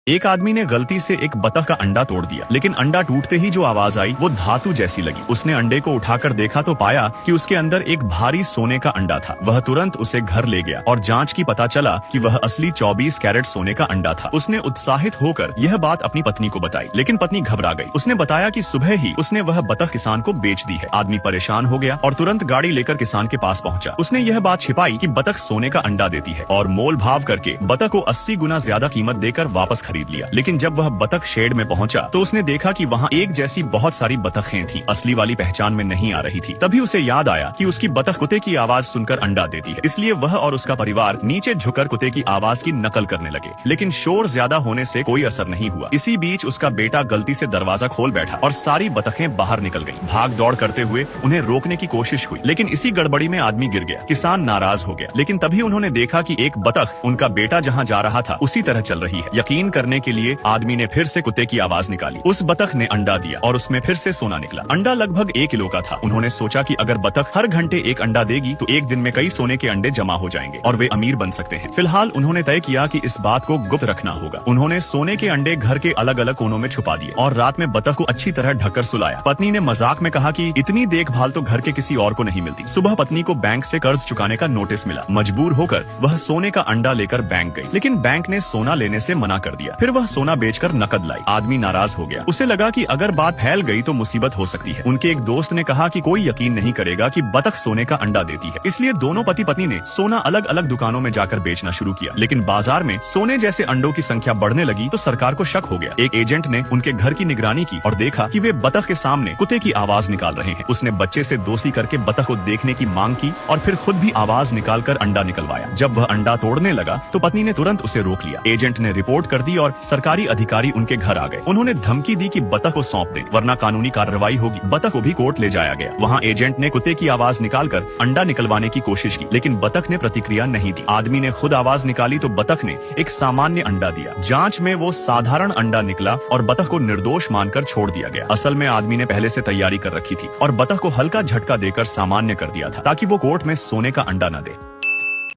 एक आदमी ने गलती से एक बतख का अंडा तोड़ दिया, लेकिन अंडा टूटते ही जो आवाज आई वो धातु जैसी लगी। उसने अंडे को उठाकर देखा तो पाया कि उसके अंदर एक भारी सोने का अंडा था। वह तुरंत उसे घर ले गया और जांच की पता चला कि वह असली 24 कैरेट सोने का अंडा था। उसने उत्साहित होकर यह बात अपनी पत्नी को बताई, लेकिन पत्नी घबरा गई। उसने बताया कि सुबह ही उसने वह बतख किसान को बेच दी है। आदमी परेशान हो गया और तुरंत गाड़ी लेकर किसान के पास पहुंचा। उसने यह बात छिपाई कि बतख सोने का अंडा देती है और मोल भाव करके बतख को 80 गुना ज्यादा कीमत देकर वापस खरीद लिया। लेकिन जब वह बतख शेड में पहुंचा तो उसने देखा कि वहां एक जैसी बहुत सारी बतखें थीं। असली वाली पहचान में नहीं आ रही थी। तभी उसे याद आया कि उसकी बतख कुत्ते की आवाज सुनकर अंडा देती है, इसलिए वह और उसका परिवार नीचे झुककर कुत्ते की आवाज की नकल करने लगे। लेकिन शोर ज्यादा होने से कोई असर नहीं हुआ। इसी बीच उसका बेटा गलती से दरवाजा खोल बैठा और सारी बतखें बाहर निकल गईं। भाग दौड़ करते हुए उन्हें रोकने की कोशिश हुई, लेकिन इसी गड़बड़ी में आदमी गिर गया। किसान नाराज हो गया, लेकिन तभी उन्होंने देखा कि एक बतख उनका बेटा जहाँ जा रहा था उसी तरह चल रही है। यकीन करने के लिए आदमी ने फिर से कुत्ते की आवाज निकाली। उस बतख ने अंडा दिया और उसमें फिर से सोना निकला। अंडा लगभग 1 किलो का था। उन्होंने सोचा कि अगर बतख हर घंटे एक अंडा देगी तो एक दिन में कई सोने के अंडे जमा हो जाएंगे और वे अमीर बन सकते हैं। फिलहाल उन्होंने तय किया कि इस बात को गुप्त रखना होगा। उन्होंने सोने के अंडे घर के अलग अलग कोनों में छुपा दिए और रात में बतख को अच्छी तरह ढककर सुलाया। पत्नी ने मजाक में कहा कि इतनी देखभाल तो घर के किसी और को नहीं मिलती। सुबह पत्नी को बैंक से कर्ज चुकाने का नोटिस मिला। मजबूर होकर वह सोने का अंडा लेकर बैंक गई, लेकिन बैंक ने सोना लेने से मना कर दिया। फिर वह सोना बेचकर नकद लाई। आदमी नाराज हो गया। उसे लगा कि अगर बात फैल गई तो मुसीबत हो सकती है। उनके एक दोस्त ने कहा कि कोई यकीन नहीं करेगा कि बतख सोने का अंडा देती है, इसलिए दोनों पति पत्नी ने सोना अलग अलग दुकानों में जाकर बेचना शुरू किया। लेकिन बाजार में सोने जैसे अंडों की संख्या बढ़ने लगी तो सरकार को शक हो गया। एक एजेंट ने उनके घर की निगरानी की और देखा कि वे बतख के सामने कुत्ते की आवाज निकाल रहे हैं। उसने बच्चे से दोस्ती करके बतख को देखने की मांग की और फिर खुद भी आवाज निकालकर अंडा निकलवाया। जब वह अंडा तोड़ने लगा तो पत्नी ने तुरंत उसे रोक लिया। एजेंट ने रिपोर्ट कर दी और सरकारी अधिकारी उनके घर आ गए। उन्होंने धमकी दी कि बतख को सौंप दे, वरना कानूनी कार्रवाई होगी। बतख को भी कोर्ट ले जाया गया। वहाँ एजेंट ने कुत्ते की आवाज निकालकर अंडा निकलवाने की कोशिश की, लेकिन बतख ने प्रतिक्रिया नहीं दी। आदमी ने खुद आवाज निकाली तो बतख ने एक सामान्य अंडा दिया। जांच में वो साधारण अंडा निकला और बतख को निर्दोष मानकर छोड़ दिया गया। असल में आदमी ने पहले से तैयारी कर रखी थी और बतख को हल्का झटका देकर सामान्य कर दिया था, ताकि वो कोर्ट में सोने का अंडा न दे।